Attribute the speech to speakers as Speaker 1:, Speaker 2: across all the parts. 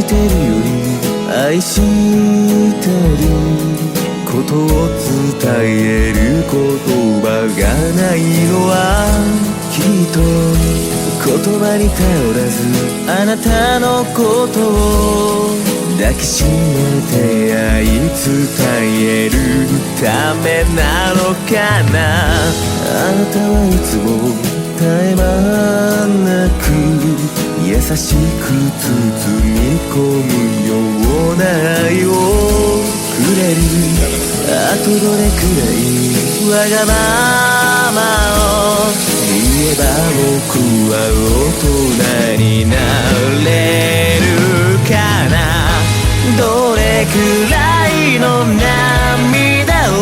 Speaker 1: してるより愛してることを伝える言葉がないのはきっと言葉に頼らずあなたのことを抱きしめて愛伝えるためなのかな。あなたはいつも絶え間なく優しく包み込むような愛をくれる。あとどれくらいわがままを言えば僕は大人になれるかな。どれくらいの涙を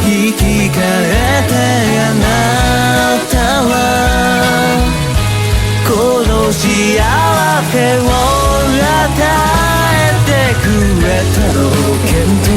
Speaker 1: 生き返ってあなたはこの幸せを与えてくれたの。見当